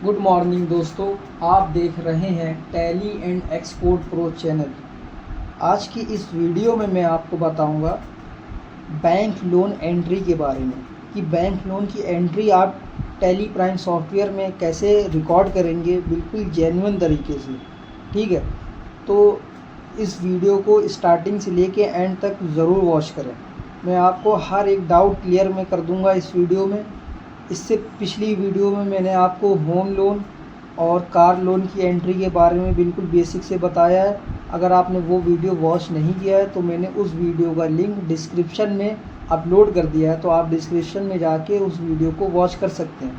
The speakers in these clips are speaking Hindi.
गुड मॉर्निंग दोस्तों, आप देख रहे हैं tally and export pro channel. आज की इस वीडियो में मैं आपको बताऊंगा बैंक लोन एंट्री के बारे में कि बैंक लोन की एंट्री आप टैली प्राइम सॉफ्टवेयर में कैसे रिकॉर्ड करेंगे बिल्कुल जेन्युइन तरीके से। ठीक है, तो इस वीडियो को स्टार्टिंग से लेके एंड तक ज़रूर वॉच करें। मैं आपको हर एक डाउट क्लियर मैं कर दूंगा इस वीडियो में। इससे पिछली वीडियो में मैंने आपको होम लोन और कार लोन की एंट्री के बारे में बिल्कुल बेसिक से बताया है। अगर आपने वो वीडियो वॉच नहीं किया है तो मैंने उस वीडियो का लिंक डिस्क्रिप्शन में अपलोड कर दिया है, तो आप डिस्क्रिप्शन में जाके उस वीडियो को वॉच कर सकते हैं।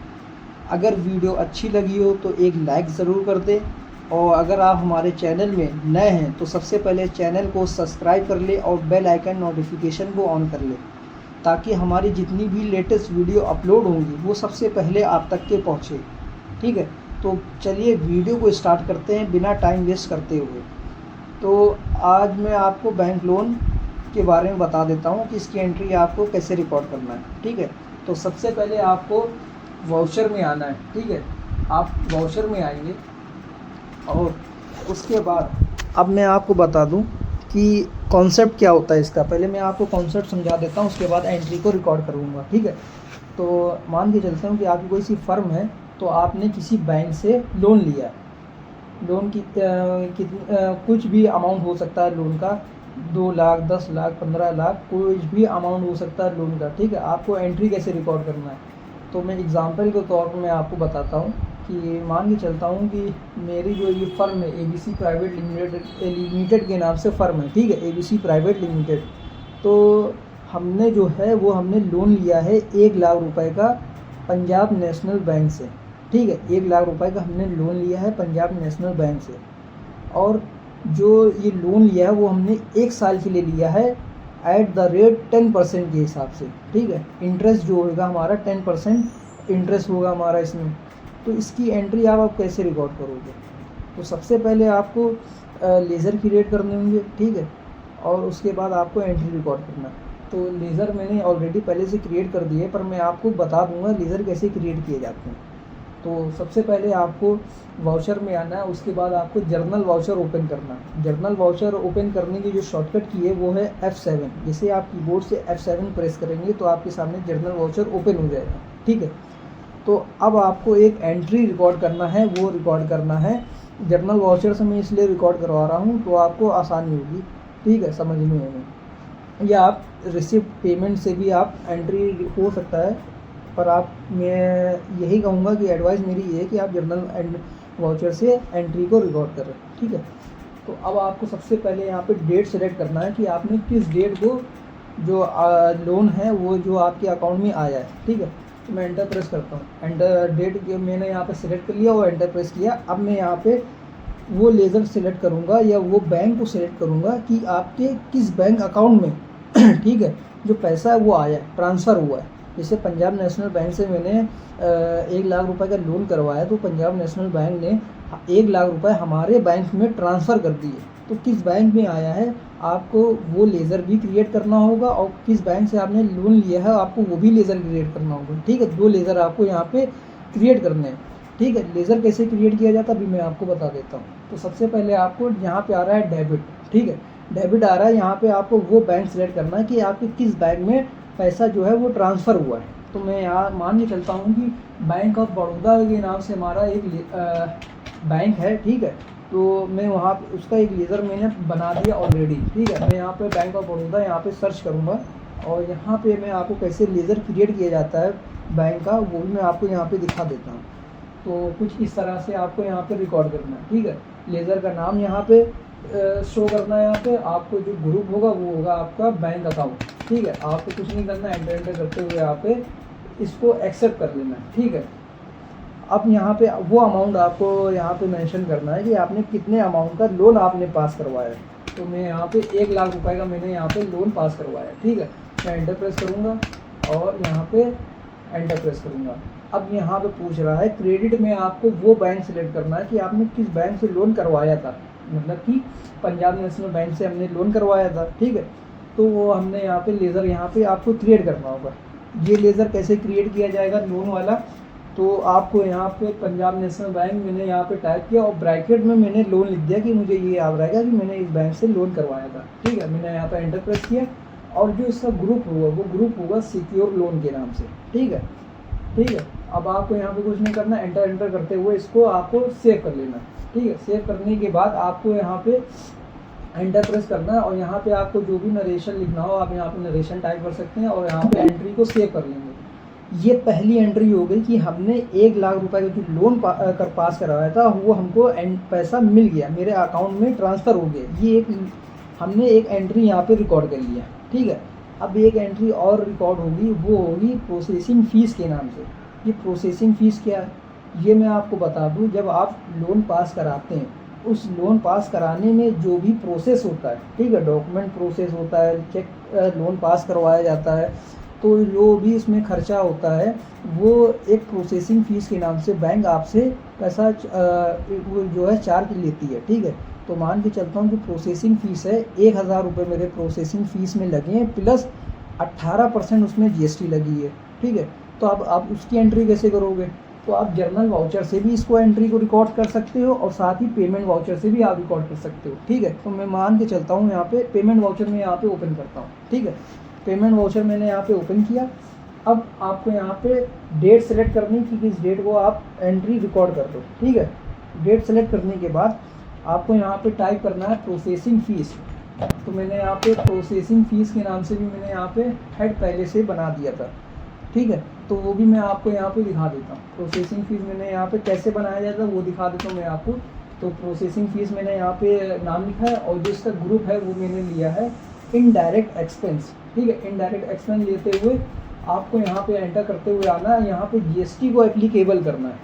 अगर वीडियो अच्छी लगी हो तो एक लाइक ज़रूर कर दें, और अगर आप हमारे चैनल में नए हैं तो सबसे पहले चैनल को सब्सक्राइब कर ले और बेल आइकन नोटिफिकेशन को ऑन कर ले, ताकि हमारी जितनी भी लेटेस्ट वीडियो अपलोड होंगी वो सबसे पहले आप तक के पहुँचे। ठीक है, तो चलिए वीडियो को स्टार्ट करते हैं बिना टाइम वेस्ट करते हुए। तो आज मैं आपको बैंक लोन के बारे में बता देता हूँ कि इसकी एंट्री आपको कैसे रिकॉर्ड करना है। ठीक है, तो सबसे पहले आपको वाउचर में आना है। ठीक है, आप वाउचर में आएंगे और उसके बाद अब मैं आपको बता दूं कि कॉन्सेप्ट क्या होता है इसका। पहले मैं आपको कॉन्सेप्ट समझा देता हूं, उसके बाद एंट्री को रिकॉर्ड करूंगा। ठीक है, तो मान के चलते हैं कि आपकी कोई सी फर्म है, तो आपने किसी बैंक से लोन लिया। लोन की कुछ भी अमाउंट हो सकता है लोन का, 2 लाख, 10 लाख, 15 लाख, कोई भी अमाउंट हो सकता है लोन का। ठीक है, आपको एंट्री कैसे रिकॉर्ड करना है तो मैं एग्जांपल के तौर पर मैं आपको बताता हूँ कि मान के चलता हूँ कि मेरी जो ये फ़र्म है ABC प्राइवेट लिमिटेड के नाम से फ़र्म है। ठीक है, ABC प्राइवेट लिमिटेड। तो हमने जो है वो हमने लोन लिया है 1 लाख रुपए का पंजाब नेशनल बैंक से। ठीक है, 1 लाख रुपए का हमने लोन लिया है पंजाब नेशनल बैंक से, और जो ये लोन लिया है वो हमने 1 साल के लिए लिया है एट द रेट 10% के हिसाब से। ठीक है, इंटरेस्ट जो होगा हमारा 10% इंटरेस्ट होगा हमारा इसमें। तो इसकी एंट्री आप कैसे रिकॉर्ड करोगे, तो सबसे पहले आपको लेज़र क्रिएट करने होंगे। ठीक है, और उसके बाद आपको एंट्री रिकॉर्ड करना है। तो लेज़र मैंने ऑलरेडी पहले से क्रिएट कर दिए, पर मैं आपको बता दूंगा लेज़र कैसे क्रिएट किए जाते हैं। तो सबसे पहले आपको वाउचर में आना है, उसके बाद आपको जर्नल वाउचर ओपन करना है। जर्नल वाउचर ओपन करने की जो शॉर्टकट की है वो है F7। जैसे आप कीबोर्ड से F7 प्रेस करेंगे तो आपके सामने जर्नल वाउचर ओपन हो जाएगा। ठीक है, तो अब आपको एक एंट्री रिकॉर्ड करना है, वो रिकॉर्ड करना है जर्नल वाउचर से। मैं इसलिए रिकॉर्ड करवा रहा हूँ तो आपको आसानी होगी। ठीक है, समझने में। या आप रिसिप्ट पेमेंट से भी आप एंट्री हो सकता है, पर आप मैं यही कहूँगा कि एडवाइस मेरी ये है कि आप जर्नल वाउचर से एंट्री को रिकॉर्ड करें। ठीक है, तो अब आपको सबसे पहले यहाँ पे डेट सेलेक्ट करना है कि आपने किस डेट को जो लोन है वो जो आपके अकाउंट में आया है। ठीक है, तो मैं एंटर प्रेस करता हूँ। एंटर डेट मैंने यहाँ पे सिलेक्ट कर लिया और एंटर प्रेस किया। अब मैं यहाँ पे वो लेज़र सेलेक्ट करूँगा या वो बैंक को सिलेक्ट करूँगा कि आपके किस बैंक अकाउंट में ठीक है जो पैसा है वो आया है, ट्रांसफ़र हुआ है। जैसे पंजाब नेशनल बैंक से मैंने 1 लाख रुपए का लोन करवाया, तो पंजाब नेशनल बैंक ने 1 लाख रुपए हमारे बैंक में ट्रांसफ़र कर दिए। तो किस बैंक में आया है आपको वो लेज़र भी क्रिएट करना होगा, और किस बैंक से आपने लोन लिया है आपको वो भी लेज़र क्रिएट करना होगा। ठीक है, 2 लेज़र आपको यहाँ पे क्रिएट करने हैं। ठीक है, लेज़र कैसे क्रिएट किया जाता है अभी मैं आपको बता देता हूँ। तो सबसे पहले आपको यहाँ पे आ रहा है डेबिट। ठीक है, डेबिट आ रहा है, यहाँ पे आपको वो बैंक सेलेक्ट करना है कि आपके किस बैंक में पैसा जो है वो ट्रांसफ़र हुआ है। तो मैं यहाँ मान के चलता हूँ कि बैंक ऑफ बड़ौदा के नाम से हमारा एक बैंक है। ठीक है, तो मैं वहाँ उसका एक लेज़र मैंने बना दिया ऑलरेडी। ठीक है, मैं यहाँ पे बैंक ऑफ बड़ौदा यहाँ पे सर्च करूँगा, और यहाँ पे मैं आपको कैसे लेज़र क्रिएट किया जाता है बैंक का वो भी मैं आपको यहाँ पे दिखा देता हूँ। तो कुछ इस तरह से आपको यहाँ पे रिकॉर्ड करना है। ठीक है, लेज़र का नाम यहाँ पे शो करना है। यहाँ पे आपको जो ग्रुप होगा वो होगा आपका बैंक अकाउंट। ठीक है, आपको कुछ नहीं करना है, एंटर करते हुए यहाँ पे इसको एक्सेप्ट कर लेना है। ठीक है, अब यहाँ पे वो अमाउंट आपको यहाँ पे मेंशन करना है कि आपने कितने अमाउंट का लोन आपने पास करवाया है। तो मैं यहाँ पे 1 लाख रुपए का मैंने यहाँ पे लोन पास करवाया है। ठीक है, मैं एंटर प्रेस करूँगा और यहाँ पे एंटर प्रेस करूँगा। अब यहाँ पे पूछ रहा है क्रेडिट में आपको वो बैंक सेलेक्ट करना है कि आपने किस बैंक से लोन करवाया था, मतलब कि पंजाब नेशनल बैंक से हमने लोन करवाया था। ठीक है, तो वो हमने यहाँ पे लेज़र यहाँ पे आपको क्रिएट करना होगा। ये लेज़र कैसे क्रिएट किया जाएगा लोन वाला, तो आपको यहाँ पे पंजाब नेशनल बैंक मैंने यहाँ पे टाइप किया और ब्रैकेट में मैंने लोन लिख दिया कि मुझे ये याद रहेगा कि मैंने इस बैंक से लोन करवाया था। ठीक है, मैंने यहाँ पे एंटर प्रेस किया और जो इसका ग्रुप होगा वो ग्रुप होगा सिक्योर लोन के नाम से। ठीक है, अब आपको यहाँ पे कुछ नहीं करना, एंटर करते हुए इसको आपको सेव कर लेना। ठीक है, सेव करने के बाद आपको यहाँ पे एंटर प्रेस करना है और यहाँ पे आपको जो भी नरेशन लिखना हो आप यहाँ पे नरेशन टाइप कर सकते हैं और यहाँ पे एंट्री को सेव कर लेंगे। ये पहली एंट्री हो गई कि हमने 1 लाख रुपए का जो लोन पास करवाया था वो हमको पैसा मिल गया, मेरे अकाउंट में ट्रांसफ़र हो गया। ये हमने एक एंट्री यहाँ पे रिकॉर्ड कर लिया। ठीक है, अब एक एंट्री और रिकॉर्ड होगी, वो होगी प्रोसेसिंग फ़ीस के नाम से। ये प्रोसेसिंग फ़ीस क्या है ये मैं आपको बता दूँ। जब आप लोन पास कराते हैं उस लोन पास कराने में जो भी प्रोसेस होता है, ठीक है, डॉक्यूमेंट प्रोसेस होता है, चेक लोन पास करवाया जाता है, तो जो भी इसमें खर्चा होता है वो एक प्रोसेसिंग फ़ीस के नाम से बैंक आपसे पैसा वो जो है चार्ज लेती है। ठीक है, तो मान के चलता हूँ कि प्रोसेसिंग फ़ीस है 1000 रुपये मेरे प्रोसेसिंग फ़ीस में लगे हैं, प्लस 18% उसमें GST लगी है। ठीक है, तो अब आप उसकी एंट्री कैसे करोगे? तो आप जर्नल वाउचर से भी इसको एंट्री को रिकॉर्ड कर सकते हो और साथ ही पेमेंट वाउचर से भी आप रिकॉर्ड कर सकते हो। ठीक है, तो मैं मान के चलता हूँ यहाँ पे पेमेंट वाउचर में यहाँ पे ओपन करता हूँ। ठीक है, पेमेंट वाउचर मैंने यहाँ पे ओपन किया। अब आपको यहाँ पे डेट सेलेक्ट करनी कि किस डेट को आप एंट्री रिकॉर्ड कर दो। ठीक है, डेट सेलेक्ट करने के बाद आपको यहाँ पे टाइप करना है प्रोसेसिंग फ़ीस। तो मैंने यहाँ पे प्रोसेसिंग फ़ीस के नाम से भी मैंने यहाँ पे हेड पहले से बना दिया था। ठीक है, तो वो भी मैं आपको यहाँ पे दिखा देता हूँ। प्रोसेसिंग फ़ीस मैंने यहाँ पे कैसे बनाया जाता है वो दिखा देता हूँ मैं आपको। तो प्रोसेसिंग फ़ीस मैंने यहाँ पे नाम लिखा है और जो इसका ग्रुप है वो मैंने लिया है इनडायरेक्ट एक्सपेंस। ठीक है, इनडायरेक्ट एक्सपेंस लेते हुए आपको यहाँ पे एंटर करते हुए आना है, यहाँ पे GST को एप्लीकेबल करना है।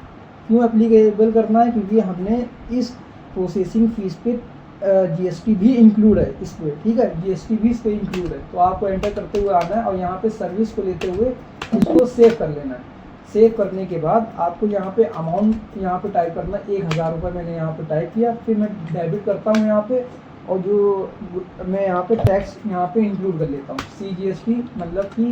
क्यों एप्लीकेबल करना है? क्योंकि हमने इस प्रोसेसिंग फ़ीस पे GST भी इंक्लूड है इस पर। ठीक है, GST भी इस पर इंक्लूड है। तो आपको एंटर करते हुए आना है और यहाँ पे सर्विस को लेते हुए इसको सेव कर लेना है। सेव करने के बाद आपको यहाँ पे अमाउंट यहाँ पे टाइप करना है 1000 रुपये मैंने यहाँ पे टाइप किया। फिर मैं डेबिट करता हूँ यहाँ पे और जो मैं यहाँ पे टैक्स यहाँ पे इंक्लूड कर लेता हूँ CGST, मतलब कि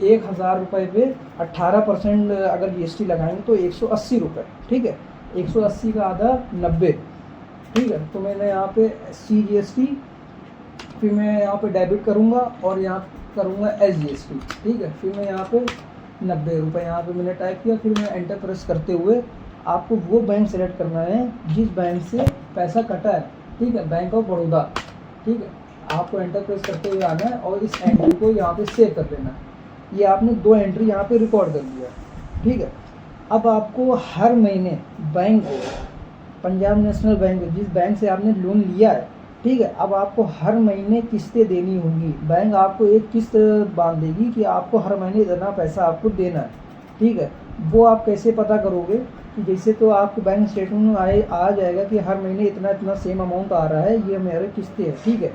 1000 रुपये पे 18% अगर GST लगाएंगे तो 180 रुपये। ठीक है, 180 का आधा 90। ठीक है, तो मैंने यहाँ पे CGST, फिर मैं यहाँ पे डेबिट करूँगा और यहाँ करूँगा SGST। ठीक है, फिर मैं यहाँ पे 90 रुपये यहाँ पे मैंने टाइप किया। फिर मैं एंटर प्रेस करते हुए आपको वो बैंक सेलेक्ट करना है जिस बैंक से पैसा कटा है। ठीक है, बैंक ऑफ बड़ौदा। ठीक है, आपको एंटर प्रेस करते हुए आना है और इस एंट्री को यहाँ पे सेव कर देना है। ये आपने 2 एंट्री यहाँ पे रिकॉर्ड कर दिया। ठीक है, अब आपको हर महीने बैंक पंजाब नेशनल बैंक जिस बैंक से आपने लोन लिया है, ठीक है, अब आपको हर महीने किस्तें देनी होंगी। बैंक आपको एक किस्त बांध देगी कि आपको हर महीने इतना पैसा आपको देना है। ठीक है, वो आप कैसे पता करोगे कि जैसे तो आपको बैंक स्टेटमेंट में आ जाएगा कि हर महीने इतना इतना सेम अमाउंट आ रहा है, ये मेरे किस्तें हैं। ठीक है,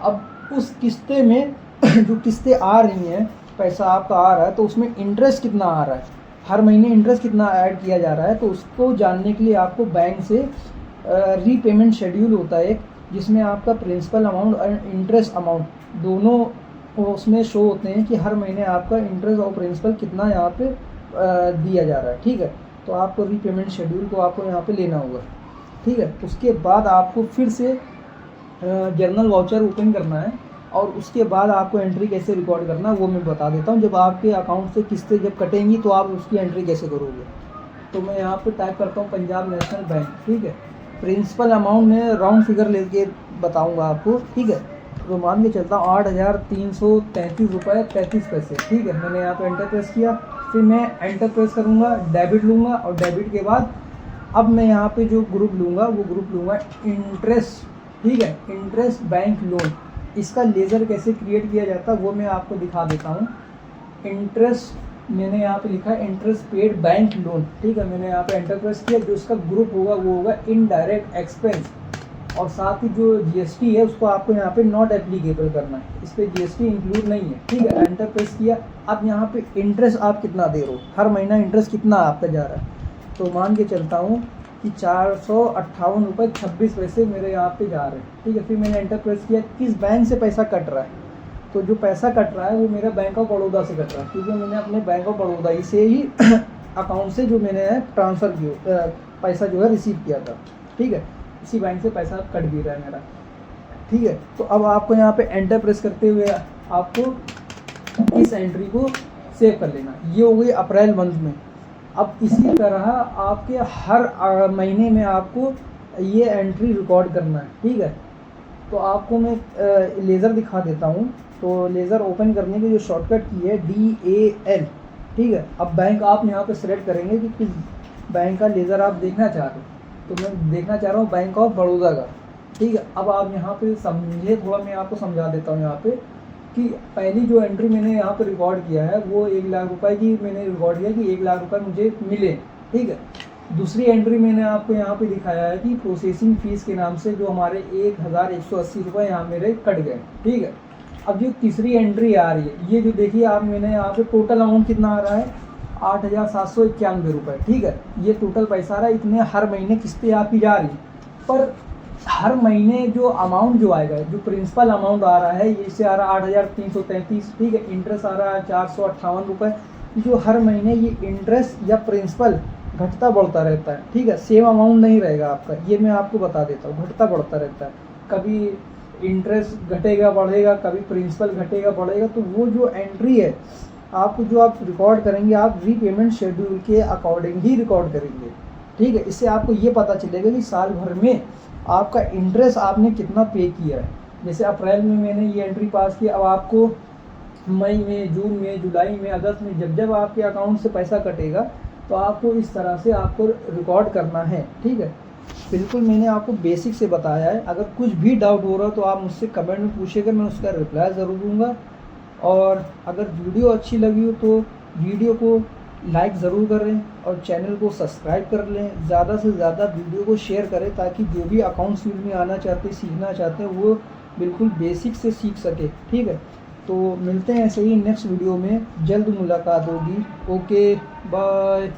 अब उस किस्ते में जो किस्तें आ रही हैं, पैसा आपका आ रहा है, तो उसमें इंटरेस्ट कितना आ रहा है, हर महीने इंटरेस्ट कितना ऐड किया जा रहा है, तो उसको जानने के लिए आपको बैंक से रीपेमेंट शेड्यूल होता है एक, जिसमें आपका प्रिंसिपल अमाउंट और इंटरेस्ट अमाउंट दोनों उसमें शो होते हैं कि हर महीने आपका इंटरेस्ट और प्रिंसिपल कितना यहाँ पे दिया जा रहा है। ठीक है, तो आपको रीपेमेंट शेड्यूल को आपको यहाँ पे लेना होगा। ठीक है, उसके बाद आपको फिर से जर्नल वाउचर ओपन करना है और उसके बाद आपको एंट्री कैसे रिकॉर्ड करना है वो मैं बता देता हूँ। जब आपके अकाउंट से किस्तें जब कटेंगी तो आप उसकी एंट्री कैसे करोगे। तो मैं यहाँ पे टाइप करता हूँ पंजाब नेशनल बैंक। ठीक है, प्रिंसिपल अमाउंट में राउंड फिगर लेके बताऊँगा आपको। ठीक है, तो मान के चलता हूँ 8333 रुपये 33 पैसे। ठीक है, मैंने यहाँ पे एंटर प्रेस किया। फिर मैं एंटर प्रेस करूँगा, डेबिट लूँगा और डेबिट के बाद अब मैं यहाँ पे जो ग्रुप लूँगा वो ग्रुप लूँगा इंटरेस्ट। ठीक है, इंटरेस्ट बैंक लोन। इसका लेज़र कैसे क्रिएट किया जाता है वो मैं आपको दिखा देता हूँ। इंटरेस्ट मैंने यहाँ पे लिखा है इंटरेस्ट पेड बैंक लोन। ठीक है, मैंने यहाँ पे एंटर प्रेस किया। जो इसका ग्रुप होगा वो होगा इनडायरेक्ट एक्सपेंस और साथ ही जो GST है उसको आपको यहाँ पे नॉट एप्लीकेबल करना है, इस पर GST इंक्लूड नहीं है। ठीक है, एंटर प्रेस किया। अब यहाँ पे इंटरेस्ट आप कितना दे रहे हो, हर महीना इंटरेस्ट कितना आपका जा रहा है, तो मान के चलता हूँ कि 458 रुपये 26 पैसे मेरे यहाँ पे जा रहे हैं। ठीक है, फिर मैंने एंटर प्रेस किया किस बैंक से पैसा कट रहा है, तो जो पैसा कट रहा है वो मेरा बैंक ऑफ बड़ौदा से कट रहा है, क्योंकि मैंने अपने बैंक ऑफ बड़ौदा ही से ही अकाउंट से जो मैंने ट्रांसफ़र किया पैसा जो है रिसीव किया था। ठीक है, इसी बैंक से पैसा कट भी रहा है मेरा। ठीक है, तो अब आपको यहाँ पे एंटर प्रेस करते हुए आपको इस एंट्री को सेव कर लेना। ये हो गई अप्रैल मंथ में। अब इसी तरह आपके हर महीने में आपको ये एंट्री रिकॉर्ड करना है। ठीक है, तो आपको मैं लेज़र दिखा देता हूँ। तो लेज़र ओपन करने की जो शॉर्टकट की है DAL। ठीक है, अब बैंक आप यहाँ पे सेलेक्ट करेंगे कि किस बैंक का लेज़र आप देखना चाह रहे हो। तो मैं देखना चाह रहा हूँ बैंक ऑफ बड़ौदा का। ठीक है, अब आप यहाँ पे समझे, थोड़ा मैं आपको समझा देता हूँ यहाँ पे कि पहली जो एंट्री मैंने यहाँ पे रिकॉर्ड किया है वो 1 लाख रुपए की मैंने रिकॉर्ड किया कि 1 लाख रुपए मुझे मिले। ठीक है, दूसरी एंट्री मैंने आपको यहाँ पे दिखाया है कि प्रोसेसिंग फ़ीस के नाम से जो हमारे 1180 रुपये यहाँ मेरे कट गए। ठीक है, अब जो तीसरी एंट्री आ रही है, ये जो देखिए आप, मैंने यहाँ पे टोटल अमाउंट कितना आ रहा है 8,791 रुपये। ठीक है, ये टोटल पैसा आ रहा है, इतने हर महीने किस्तें आपकी जा रही। पर हर महीने जो अमाउंट जो आएगा, जो प्रिंसिपल अमाउंट आ रहा है, ये से आ रहा है 8,333। ठीक है, इंटरेस्ट आ रहा है 458 रुपये। जो हर महीने ये इंटरेस्ट या प्रिंसिपल घटता बढ़ता रहता है। ठीक है, सेम अमाउंट नहीं रहेगा आपका, ये मैं आपको बता देता हूँ, घटता बढ़ता रहता है। कभी इंटरेस्ट घटेगा बढ़ेगा, कभी प्रिंसिपल घटेगा बढ़ेगा। तो वो जो एंट्री है आपको, जो आप रिकॉर्ड करेंगे, आप रीपेमेंट शेड्यूल के अकॉर्डिंग ही रिकॉर्ड करेंगे। ठीक है, इससे आपको ये पता चलेगा कि साल भर में आपका इंटरेस्ट आपने कितना पे किया है। जैसे अप्रैल में मैंने ये एंट्री पास की, अब आपको मई में, जून में, जुलाई में, अगस्त में जब जब आपके अकाउंट से पैसा कटेगा तो आपको इस तरह से आपको रिकॉर्ड करना है। ठीक है, बिल्कुल मैंने आपको बेसिक से बताया है। अगर कुछ भी डाउट हो रहा तो आप मुझसे कमेंट में पूछिएगा, मैं उसका रिप्लाई ज़रूर दूँगा। और अगर वीडियो अच्छी लगी हो तो वीडियो को लाइक ज़रूर करें और चैनल को सब्सक्राइब कर लें। ज़्यादा से ज़्यादा वीडियो को शेयर करें ताकि जो भी अकाउंट्स फील्ड में आना चाहते, सीखना चाहते हैं, वो बिल्कुल बेसिक से सीख सके। ठीक है, तो मिलते हैं ऐसे ही नेक्स्ट वीडियो में, जल्द मुलाकात होगी। Okay, bye.